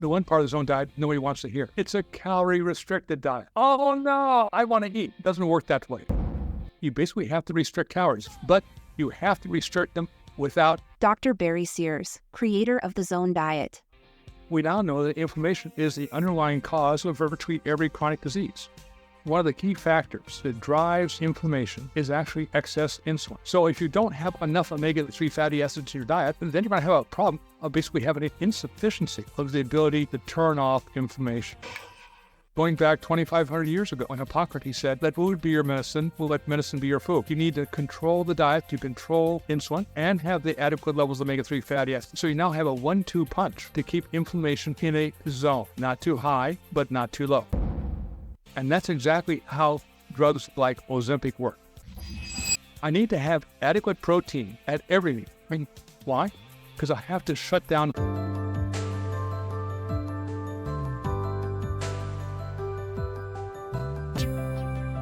The one part of the zone diet nobody wants to hear. It's a calorie-restricted diet. Oh no, I want to eat. It doesn't work that way. You basically have to restrict calories, but you have to restrict them without... Dr. Barry Sears, creator of the Zone Diet. We now know that inflammation is the underlying cause of virtually every chronic disease. One of the key factors that drives inflammation is actually excess insulin. So if you don't have enough omega-3 fatty acids in your diet, then you're going to have a problem of basically having an insufficiency of the ability to turn off inflammation. Going back 2,500 years ago, when Hippocrates said, let food be your medicine, we'll let medicine be your food. You need to control the diet to control insulin and have the adequate levels of omega-3 fatty acids. So you now have a 1-2 punch to keep inflammation in a zone. Not too high, but not too low. And that's exactly how drugs like Ozempic work. I need to have adequate protein at every meal. I mean, why? Because I have to shut down.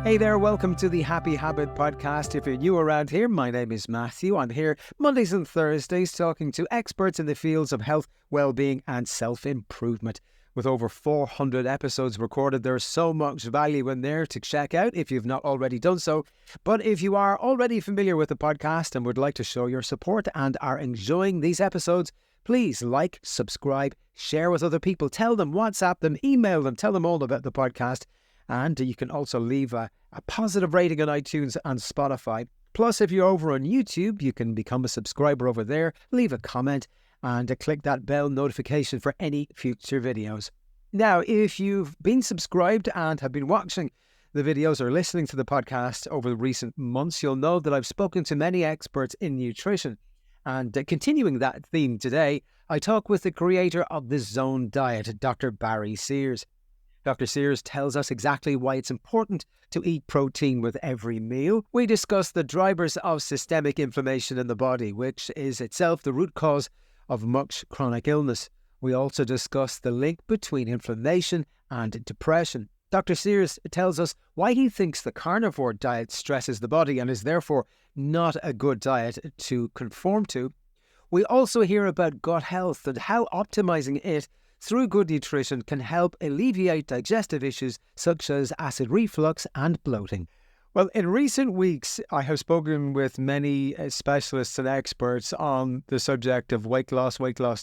Hey there, welcome to the Happy Habit Podcast. If you're new around here, my name is Matthew. I'm here Mondays and Thursdays talking to experts in the fields of health, well-being and self-improvement. With over 400 episodes recorded, there's so much value in there to check out if you've not already done so. But if you are already familiar with the podcast and would like to show your support and are enjoying these episodes, please like, subscribe, share with other people, tell them, WhatsApp them, email them, tell them all about the podcast. And you can also leave a positive rating on iTunes and Spotify. Plus, if you're over on YouTube, you can become a subscriber over there, leave a comment, and click that bell notification for any future videos. Now, if you've been subscribed and have been watching the videos or listening to the podcast over the recent months, you'll know that I've spoken to many experts in nutrition. And continuing that theme today, I talk with the creator of the Zone Diet, Dr. Barry Sears. Dr. Sears tells us exactly why it's important to eat protein with every meal. We discuss the drivers of systemic inflammation in the body, which is itself the root cause of much chronic illness. We also discuss the link between inflammation and depression. Dr. Sears tells us why he thinks the carnivore diet stresses the body and is therefore not a good diet to conform to. We also hear about gut health and how optimizing it through good nutrition can help alleviate digestive issues such as acid reflux and bloating. Well, in recent weeks, I have spoken with many specialists and experts on the subject of weight loss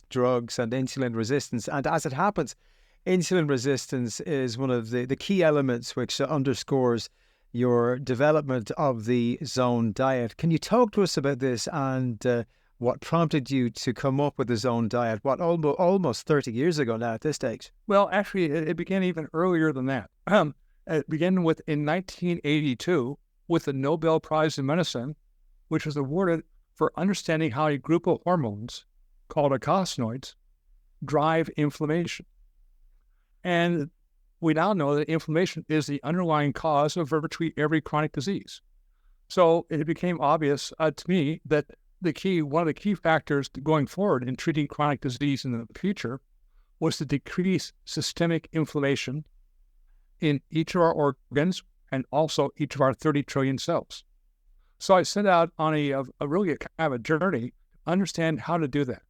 drugs and insulin resistance. And as it happens, insulin resistance is one of the key elements which underscores your development of the Zone Diet. Can you talk to us about this and what prompted you to come up with the Zone Diet, almost 30 years ago now at this stage? Well, actually, it began even earlier than that. It began in 1982 with the Nobel Prize in Medicine, which was awarded for understanding how a group of hormones called eicosanoids drive inflammation. And we now know that inflammation is the underlying cause of virtually every chronic disease. So it became obvious to me that one of the key factors going forward in treating chronic disease in the future was to decrease systemic inflammation in each of our organs and also each of our 30 trillion cells. So I set out on a really kind of a journey to understand how to do that.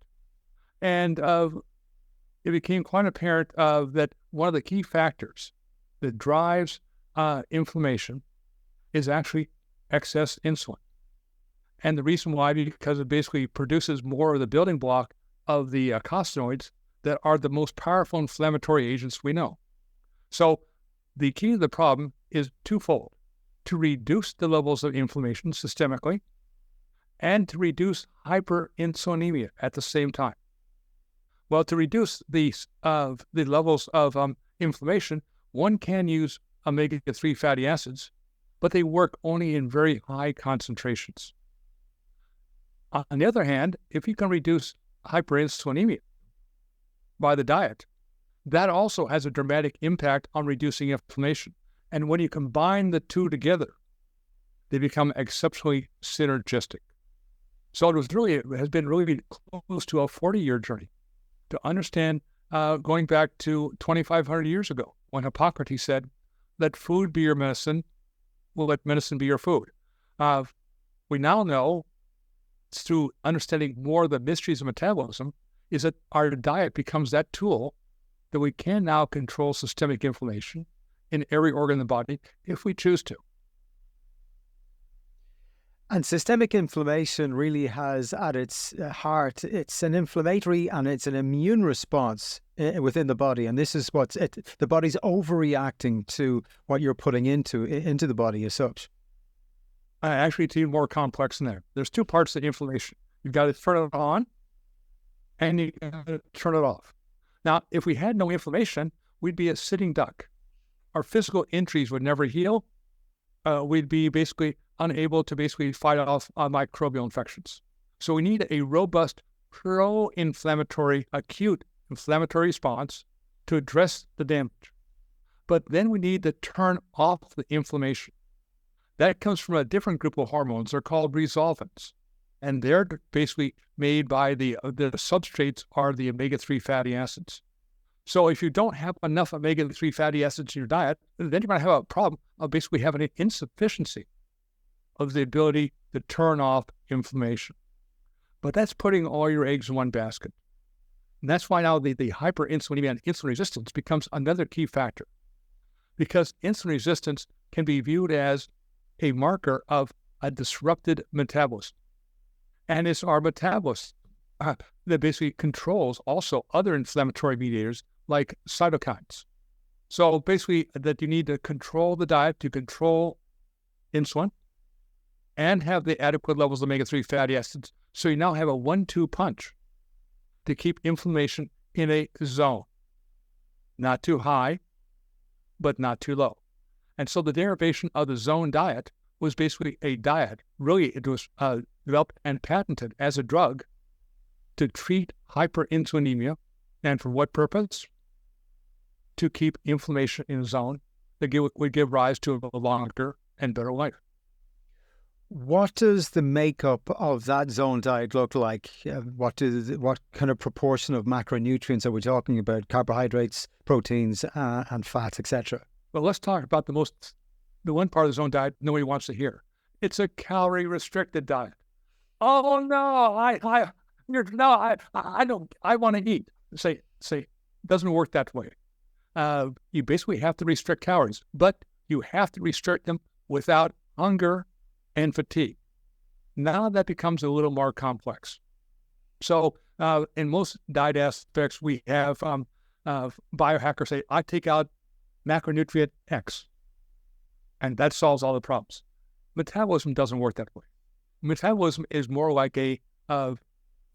And it became quite apparent that one of the key factors that drives inflammation is actually excess insulin. And the reason why, because it basically produces more of the building block of the eicosanoids that are the most powerful inflammatory agents we know. So the key to the problem is twofold: to reduce the levels of inflammation systemically and to reduce hyperinsulinemia at the same time. Well, to reduce the levels of inflammation, one can use omega-3 fatty acids, but they work only in very high concentrations. On the other hand, if you can reduce hyperinsulinemia by the diet, that also has a dramatic impact on reducing inflammation. And when you combine the two together, they become exceptionally synergistic. So it has been really close to a 40-year journey to understand, going back to 2,500 years ago, when Hippocrates said, let food be your medicine, we'll let medicine be your food. We now know, through understanding more of the mysteries of metabolism, is that our diet becomes that tool that we can now control systemic inflammation in every organ in the body if we choose to. And systemic inflammation really has at its heart, it's an inflammatory and it's an immune response within the body. And this is the body's overreacting to what you're putting into the body as such. Actually, it's even more complex than that. There's two parts to inflammation. You've got to turn it on and you got to turn it off. Now, if we had no inflammation, we'd be a sitting duck. Our physical injuries would never heal. We'd be basically unable to basically fight off microbial infections. So we need a robust pro-inflammatory, acute inflammatory response to address the damage. But then we need to turn off the inflammation. That comes from a different group of hormones. They're called resolvins. And they're basically made by the substrates are the omega-3 fatty acids. So if you don't have enough omega-3 fatty acids in your diet, then you're going to have a problem of basically having an insufficiency of the ability to turn off inflammation. But that's putting all your eggs in one basket. And that's why now the hyperinsulinemia and insulin resistance becomes another key factor. Because insulin resistance can be viewed as a marker of a disrupted metabolism. And it's our metabolism that basically controls also other inflammatory mediators like cytokines. So basically that you need to control the diet to control insulin and have the adequate levels of omega-3 fatty acids. So you now have a 1-2 punch to keep inflammation in a zone. Not too high, but not too low. And so the derivation of the zone diet was basically a diet. Really, it was developed and patented as a drug to treat hyperinsulinemia. And for what purpose? To keep inflammation in a zone that would give rise to a longer and better life. What does the makeup of that zone diet look like? What kind of proportion of macronutrients are we talking about? Carbohydrates, proteins, and fats, etc. Well, let's talk about the one part of the zone diet nobody wants to hear. It's a calorie-restricted diet. Oh no, I want to eat. Say, it doesn't work that way. You basically have to restrict calories, but you have to restrict them without hunger and fatigue. Now that becomes a little more complex. So in most diet aspects, we have biohackers say, I take out macronutrient X, and that solves all the problems. Metabolism doesn't work that way. Metabolism is more like a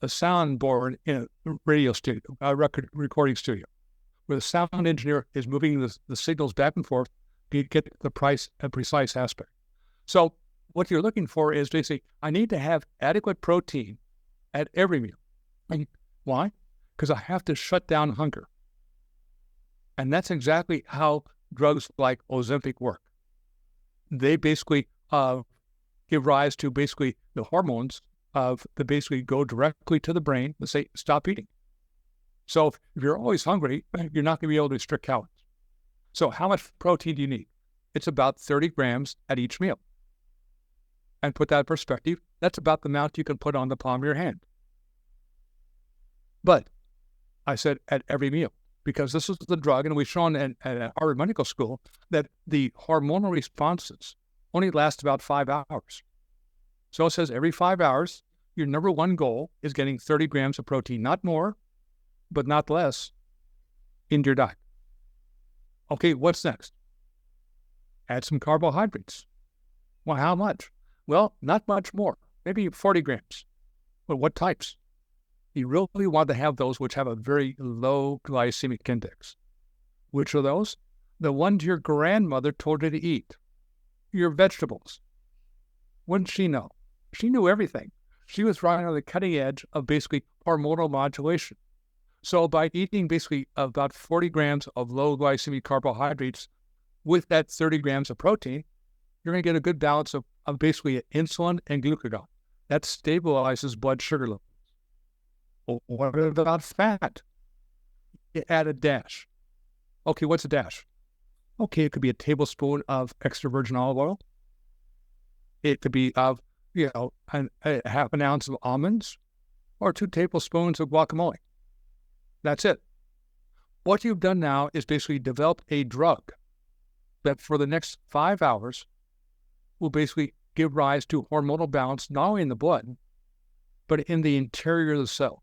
soundboard in a radio studio, a recording studio, where the sound engineer is moving the signals back and forth to get the precise aspect. So what you're looking for is basically, I need to have adequate protein at every meal. And why? Because I have to shut down hunger. And that's exactly how drugs like Ozempic work. They basically give rise to basically the hormones that basically go directly to the brain and say, stop eating. So if you're always hungry, you're not going to be able to restrict calories. So how much protein do you need? It's about 30 grams at each meal. And put that in perspective, that's about the amount you can put on the palm of your hand. But I said at every meal, because this is the drug, and we've shown at Harvard Medical School that the hormonal responses only last about 5 hours. So it says every 5 hours, your number one goal is getting 30 grams of protein, not more, but not less, into your diet. Okay, what's next? Add some carbohydrates. Well, how much? Well, not much more, maybe 40 grams. But what types? You really want to have those which have a very low glycemic index. Which are those? The ones your grandmother told you to eat. Your vegetables. What did she know? She knew everything. She was right on the cutting edge of basically hormonal modulation. So by eating basically about 40 grams of low glycemic carbohydrates with that 30 grams of protein, you're going to get a good balance of basically insulin and glucagon. That stabilizes blood sugar levels. Well, what about fat? You add a dash. Okay, what's a dash? Okay, it could be a tablespoon of extra virgin olive oil. It could be of, half an ounce of almonds or 2 tablespoons of guacamole. That's it. what you've done now is basically develop a drug that for the next 5 hours will basically give rise to hormonal balance, not only in the blood, but in the interior of the cell.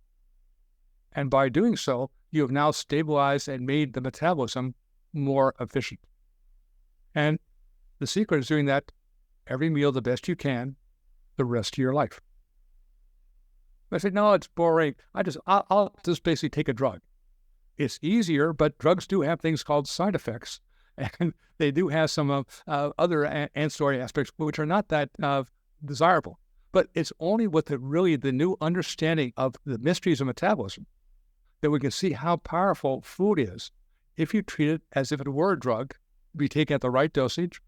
And by doing so, you have now stabilized and made the metabolism more efficient. And the secret is doing that every meal the best you can the rest of your life. I said, no, it's boring. I'll just basically take a drug. It's easier, but drugs do have things called side effects, and they do have some other ancillary aspects which are not that desirable. But it's only with the new understanding of the mysteries of metabolism that we can see how powerful food is if you treat it as if it were a drug, be taken at the right dosage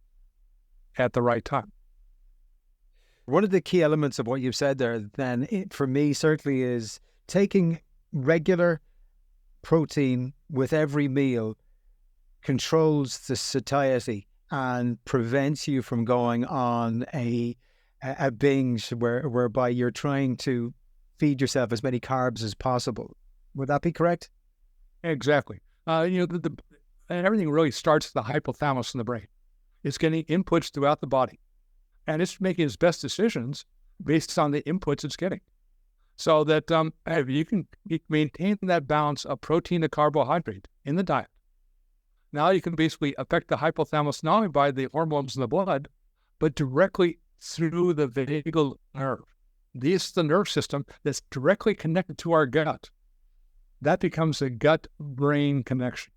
at the right time. One of the key elements of what you've said there, then, for me, certainly is taking regular protein with every meal controls the satiety and prevents you from going on a binge whereby you're trying to feed yourself as many carbs as possible. Would that be correct? Exactly. And everything really starts at the hypothalamus in the brain. It's getting inputs throughout the body, and it's making its best decisions based on the inputs it's getting. So that if you can maintain that balance of protein to carbohydrate in the diet, now you can basically affect the hypothalamus not only by the hormones in the blood, but directly through the vagal nerve. This is the nerve system that's directly connected to our gut. That becomes a gut-brain connection.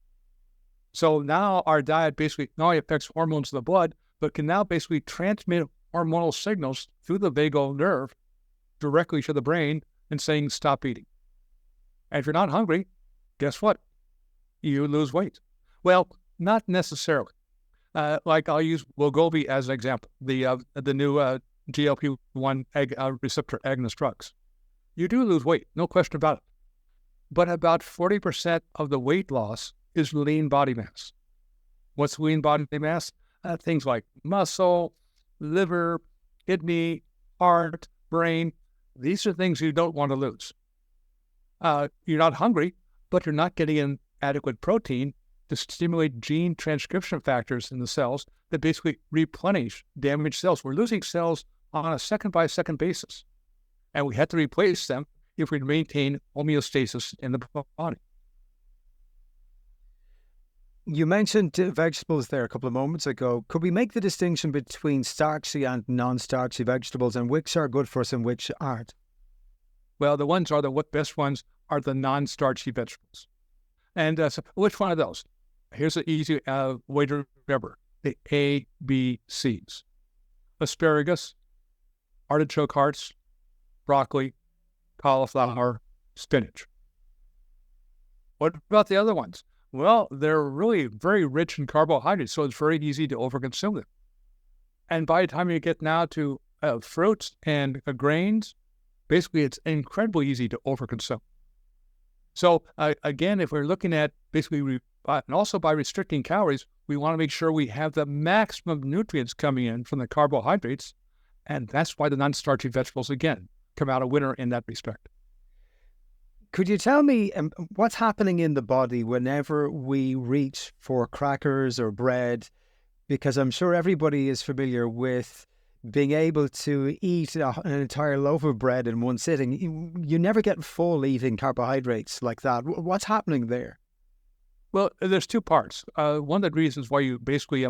So now our diet basically not only affects hormones in the blood, but can now basically transmit hormonal signals through the vagal nerve directly to the brain and saying, stop eating. And if you're not hungry, guess what? You lose weight. Well, not necessarily. Like I'll use Wegovy as an example, the new GLP-1 receptor agonist drugs. You do lose weight, no question about it. But about 40% of the weight loss is lean body mass. What's lean body mass? Things like muscle, liver, kidney, heart, brain. These are things you don't want to lose. You're not hungry, but you're not getting in adequate protein to stimulate gene transcription factors in the cells that basically replenish damaged cells. We're losing cells on a second-by-second basis, and we have to replace them if we maintain homeostasis in the body. You mentioned vegetables there a couple of moments ago. Could we make the distinction between starchy and non-starchy vegetables, and which are good for us and which aren't? Well, the best ones are the non-starchy vegetables. And so which one of those? Here's an easy way to remember. The ABCs. Asparagus, artichoke hearts, broccoli, cauliflower, spinach. What about the other ones? Well, they're really very rich in carbohydrates, so it's very easy to overconsume them. And by the time you get now to fruits and grains, basically it's incredibly easy to overconsume. So again, if we're looking at basically, and also by restricting calories, we want to make sure we have the maximum nutrients coming in from the carbohydrates, and that's why the non-starchy vegetables, again, come out a winner in that respect. Could you tell me what's happening in the body whenever we reach for crackers or bread? Because I'm sure everybody is familiar with being able to eat an entire loaf of bread in one sitting. You never get full eating carbohydrates like that. What's happening there? Well, there's two parts. One of the reasons why you basically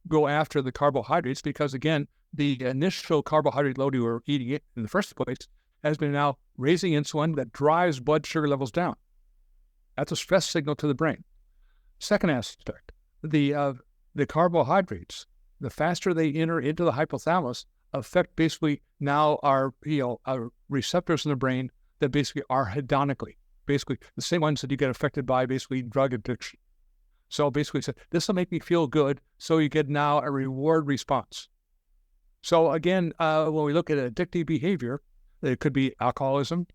go after the carbohydrates, because again, the initial carbohydrate load you were eating it in the first place has been now raising insulin that drives blood sugar levels down. That's a stress signal to the brain. Second aspect, the carbohydrates, the faster they enter into the hypothalamus, affect basically now our receptors in the brain that basically are hedonically, basically the same ones that you get affected by basically drug addiction. So basically, this will make me feel good, so you get now a reward response. So again, when we look at addictive behavior, it could be alcoholism,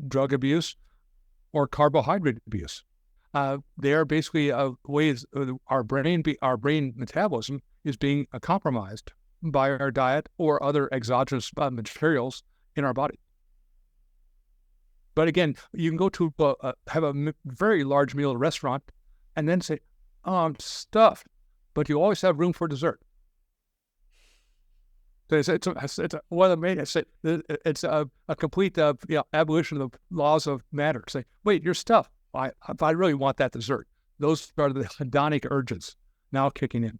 drug abuse, or carbohydrate abuse. They are basically ways our brain metabolism is being compromised by our diet or other exogenous materials in our body. But again, you can go to have a very large meal at a restaurant and then say, oh, I'm stuffed, but you always have room for dessert. So it's a complete abolition of the laws of matter. Say, wait, you're stuffed. If I really want that dessert, those are the hedonic urges now kicking in.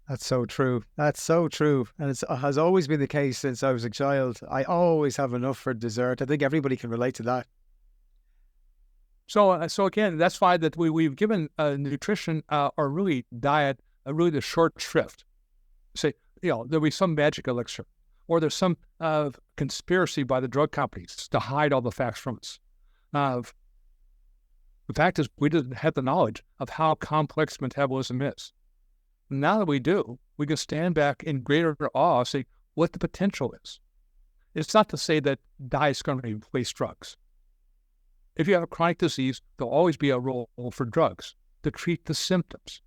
That's so true. That's so true. And it has always been the case since I was a child. I always have enough for dessert. I think everybody can relate to that. So again, that's why that we've given nutrition or really diet really the short shrift. Say, there'll be some magic elixir, or there's some conspiracy by the drug companies to hide all the facts from us. The fact is, we didn't have the knowledge of how complex metabolism is. Now that we do, we can stand back in greater awe and say what the potential is. It's not to say that diet's going to replace drugs. If you have a chronic disease, there'll always be a role for drugs to treat the symptoms.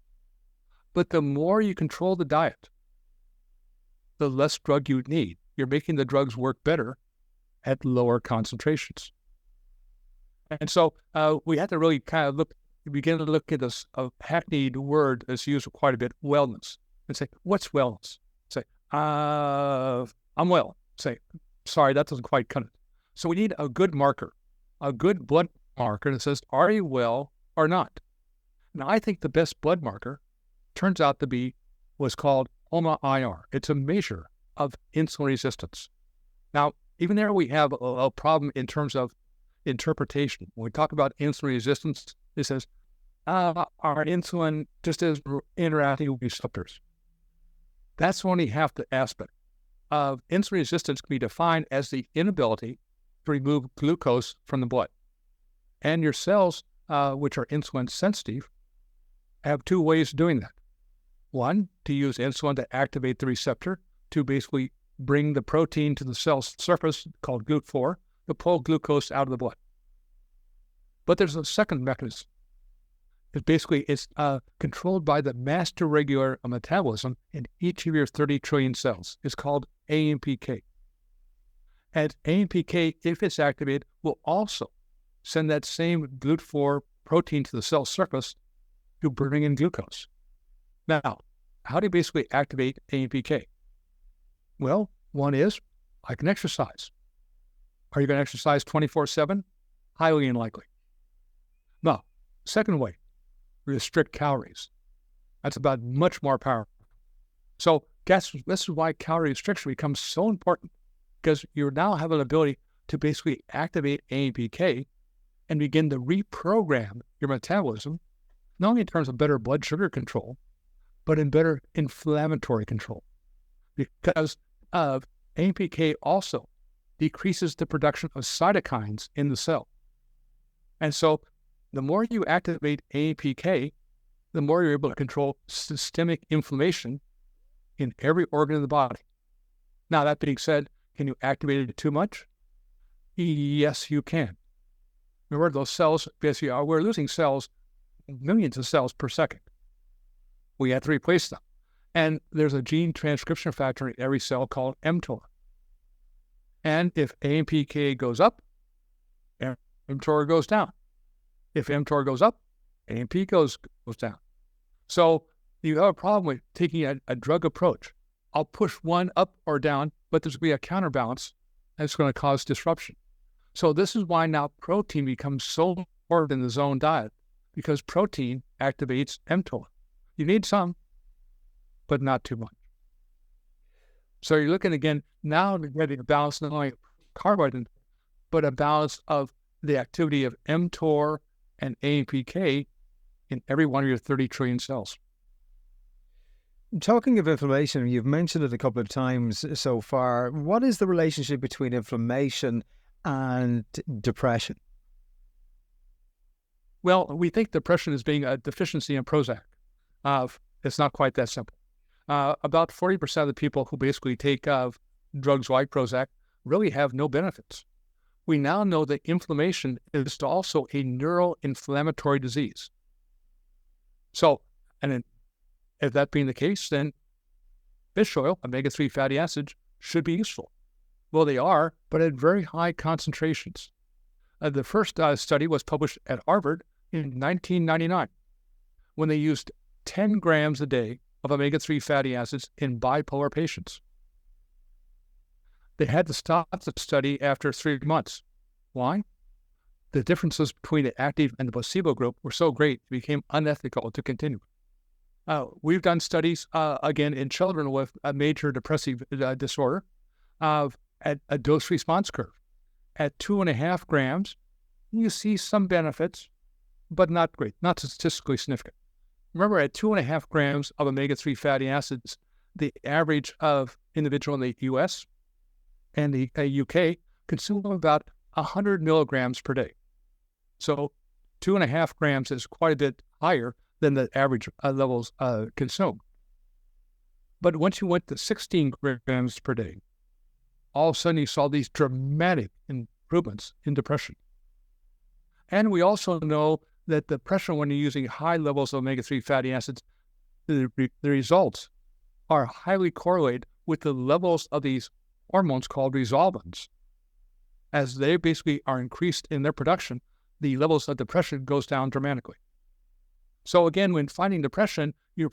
But the more you control the diet, the less drug you need. You're making the drugs work better at lower concentrations. And so we have to really kind of begin to look at this hackneyed word that's used quite a bit, wellness, and say, what's wellness? Say, I'm well. Say, sorry, that doesn't quite cut it. So we need a good marker, a good blood marker that says, are you well or not? Now, I think the best blood marker turns out to be what's called HOMA-IR. It's a measure of insulin resistance. Now, even there we have a problem in terms of interpretation. When we talk about insulin resistance, it says, our insulin just is interacting with receptors. That's only half the aspect. Insulin resistance can be defined as the inability to remove glucose from the blood. And your cells, which are insulin sensitive, have two ways of doing that. One, to use insulin to activate the receptor to basically bring the protein to the cell surface called GLUT4 to pull glucose out of the blood. But there's a second mechanism. It's controlled by the master regulator of metabolism in each of your 30 trillion cells. It's called AMPK. And AMPK, if it's activated, will also send that same GLUT4 protein to the cell surface to bring in glucose. Now, how do you basically activate AMPK? Well, one is, I can exercise. Are you going to exercise 24/7? Highly unlikely. Now, second way, restrict calories. That's about much more powerful. So this is why calorie restriction becomes so important, because you now have an ability to basically activate AMPK and begin to reprogram your metabolism, not only in terms of better blood sugar control, but in better inflammatory control. Because AMPK also decreases the production of cytokines in the cell. And so the more you activate AMPK, the more you're able to control systemic inflammation in every organ of the body. Now, that being said, can you activate it too much? Yes, you can. Remember, those cells, basically, we're losing cells, millions of cells per second. We have to replace them. And there's a gene transcription factor in every cell called mTOR. And if AMPK goes up, mTOR goes down. If mTOR goes up, AMP goes down. So you have a problem with taking a drug approach. I'll push one up or down, but there's going to be a counterbalance that's going to cause disruption. So this is why now protein becomes so important in the zone diet, because protein activates mTOR. You need some, but not too much. So you're looking again now to get a balance not only of carbohydrate, but a balance of the activity of mTOR and AMPK in every one of your 30 trillion cells. Talking of inflammation, you've mentioned it a couple of times so far. What is the relationship between inflammation and depression? Well, we think depression is being a deficiency in Prozac. It's not quite that simple. About 40% of the people who basically take drugs like Prozac really have no benefits. We now know that inflammation is also a neuroinflammatory disease. So, and if that being the case, then fish oil, omega-3 fatty acids, should be useful. Well, they are, but at very high concentrations. The first study was published at Harvard in 1999 when they used 10 grams a day of omega-3 fatty acids in bipolar patients. They had to stop the study after 3 months. Why? The differences between the active and the placebo group were so great it became unethical to continue. We've done studies, again, in children with a major depressive disorder at a dose-response curve. At 2.5 grams, you see some benefits, but not great, not statistically significant. Remember, at 2.5 grams of omega-3 fatty acids, the average of individual in the U.S. and the UK consume about 100 milligrams per day. So 2.5 grams is quite a bit higher than the average levels consumed. But once you went to 16 grams per day, all of a sudden you saw these dramatic improvements in depression. And we also know that depression, when you're using high levels of omega-3 fatty acids, the results are highly correlated with the levels of these hormones called resolvins. As they basically are increased in their production, the levels of depression goes down dramatically. So again, when fighting depression, you're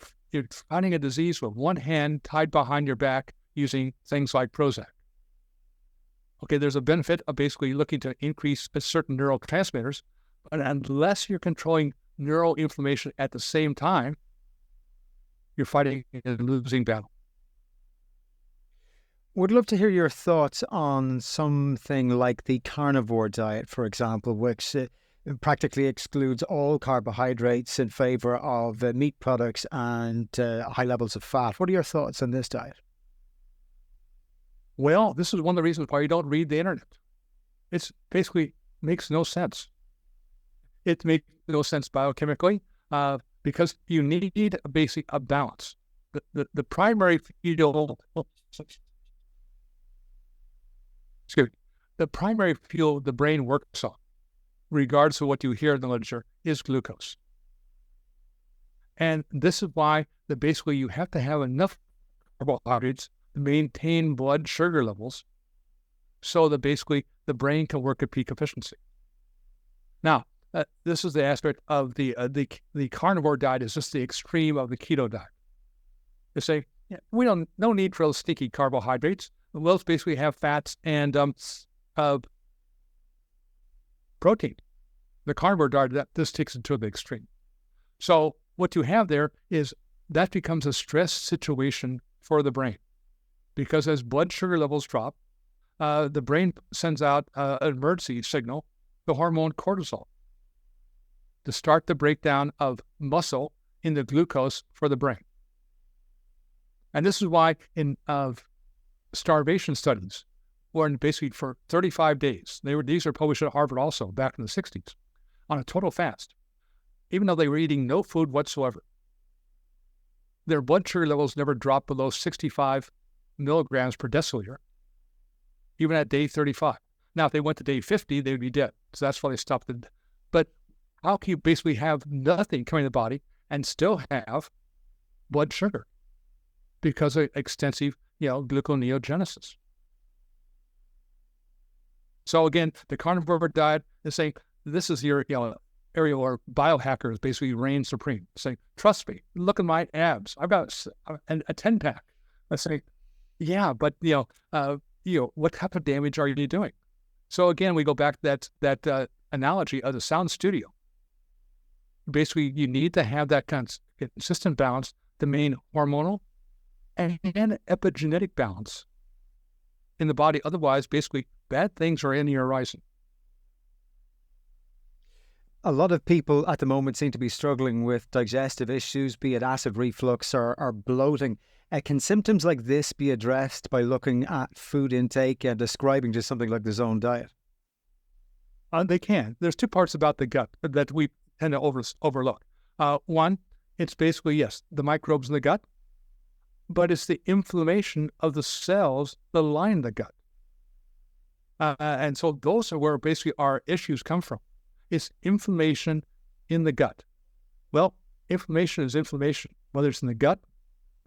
fighting a disease with one hand tied behind your back using things like Prozac. Okay, there's a benefit of basically looking to increase certain neurotransmitters, but unless you're controlling neural inflammation at the same time, you're fighting a losing battle. Would love to hear your thoughts on something like the carnivore diet, for example, which practically excludes all carbohydrates in favor of meat products and high levels of fat. What are your thoughts on this diet? Well, this is one of the reasons why you don't read the internet. It's basically makes no sense. It makes no sense biochemically because you need a balance. The primary fuel, the primary fuel the brain works on, regardless of what you hear in the literature, is glucose. And this is why basically you have to have enough carbohydrates to maintain blood sugar levels so that basically the brain can work at peak efficiency. Now, this is the aspect of the carnivore diet is just the extreme of the keto diet. They say, we no need for those sticky carbohydrates. We'll basically have fats and protein. The carnivore diet, this takes it to the extreme. So what you have there is that becomes a stress situation for the brain, because as blood sugar levels drop, the brain sends out an emergency signal, the hormone cortisol, to start the breakdown of muscle into glucose for the brain. And this is why in starvation studies, where basically for 35 days, these were published at Harvard also back in the 60s, on a total fast, even though they were eating no food whatsoever, their blood sugar levels never dropped below 65 milligrams per deciliter, even at day 35. Now, if they went to day 50, they would be dead. So that's why they stopped it. But how can you basically have nothing coming to the body and still have blood sugar? Because of extensive, gluconeogenesis. So again, the carnivore diet is saying this is your area where biohackers basically reign supreme. Saying, trust me, look at my abs. I've got a 10-pack. I say, yeah, but what type of damage are you doing? So again, we go back to that analogy of the sound studio. Basically, you need to have that consistent balance, the main hormonal and epigenetic balance in the body. Otherwise, basically, bad things are in the horizon. A lot of people at the moment seem to be struggling with digestive issues, be it acid reflux or bloating. Can symptoms like this be addressed by looking at food intake and ascribing to something like the zone diet? They can. There's two parts about the gut that we tend to overlook. One, it's basically, yes, the microbes in the gut, but it's the inflammation of the cells that line the gut. And so those are where basically our issues come from. It's inflammation in the gut. Well, inflammation is inflammation, whether it's in the gut,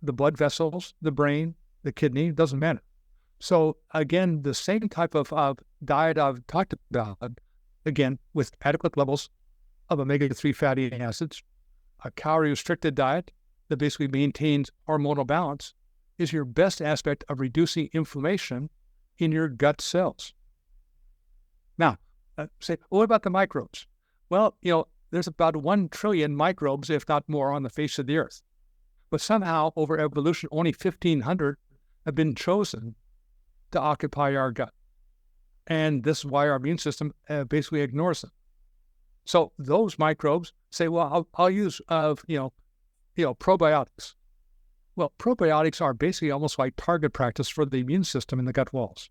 the blood vessels, the brain, the kidney, it doesn't matter. So again, the same type of diet I've talked about again, with adequate levels of omega-3 fatty acids, a calorie-restricted diet that basically maintains hormonal balance is your best aspect of reducing inflammation in your gut cells. Now, say, what about the microbes? Well, there's about 1 trillion microbes, if not more, on the face of the earth. But somehow, over evolution, only 1,500 have been chosen to occupy our gut. And this is why our immune system basically ignores them. So those microbes say, well, I'll use, probiotics. Well, probiotics are basically almost like target practice for the immune system in the gut walls.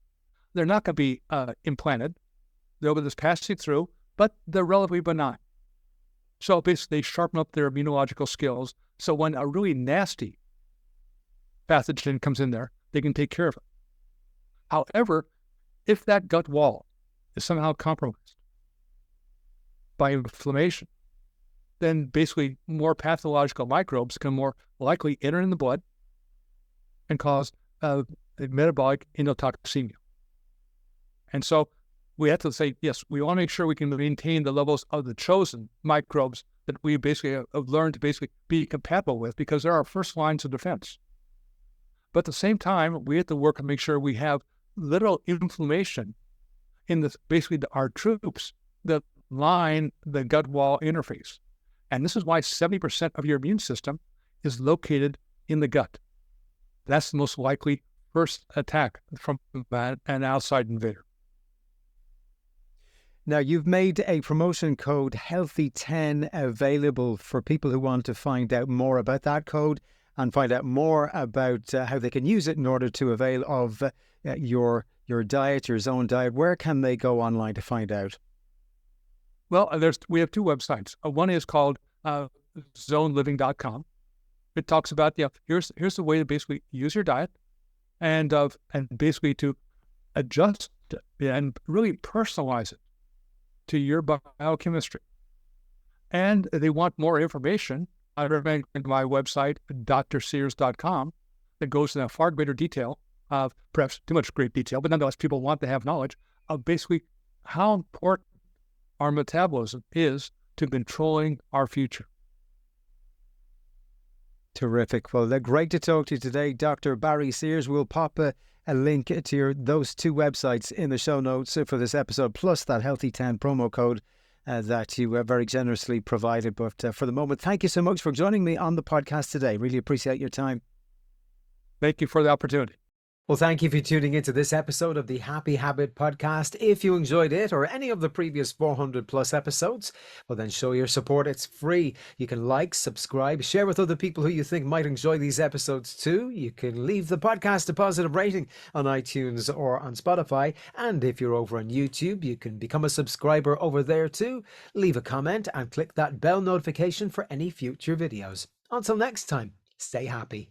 They're not going to be implanted. They'll be just passing through, but they're relatively benign. So basically, they sharpen up their immunological skills. So when a really nasty pathogen comes in there, they can take care of it. However, if that gut wall is somehow compromised by inflammation, then basically more pathological microbes can more likely enter in the blood and cause metabolic endotoxemia. And so we have to say, yes, we want to make sure we can maintain the levels of the chosen microbes that we basically have learned to basically be compatible with, because they're our first lines of defense. But at the same time, we have to work and make sure we have little inflammation in basically our troops that line the gut wall interface. And this is why 70% of your immune system is located in the gut. That's the most likely first attack from an outside invader. Now, you've made a promotion code Healthy10 available for people who want to find out more about that code and find out more about how they can use it in order to avail of your diet, your zone diet. Where can they go online to find out? Well, we have 2 websites. One is called zoneliving.com. It talks about, here's the way to basically use your diet and basically to adjust it and really personalize it to your biochemistry. And they want more information. I recommend my website, drsears.com, that goes into far greater detail of perhaps too much great detail, but nonetheless, people want to have knowledge of basically how important our metabolism is to controlling our future. Terrific. Well, great to talk to you today, Dr. Barry Sears. We'll pop a link to those 2 websites in the show notes for this episode, plus that Healthy10 promo code that you very generously provided. But for the moment, thank you so much for joining me on the podcast today. Really appreciate your time. Thank you for the opportunity. Well, thank you for tuning into this episode of the Happy Habit podcast. If you enjoyed it or any of the previous 400 plus episodes, well, then show your support. It's free. You can like, subscribe, share with other people who you think might enjoy these episodes too. You can leave the podcast a positive rating on iTunes or on Spotify. And if you're over on YouTube, you can become a subscriber over there too. Leave a comment and click that bell notification for any future videos. Until next time, stay happy.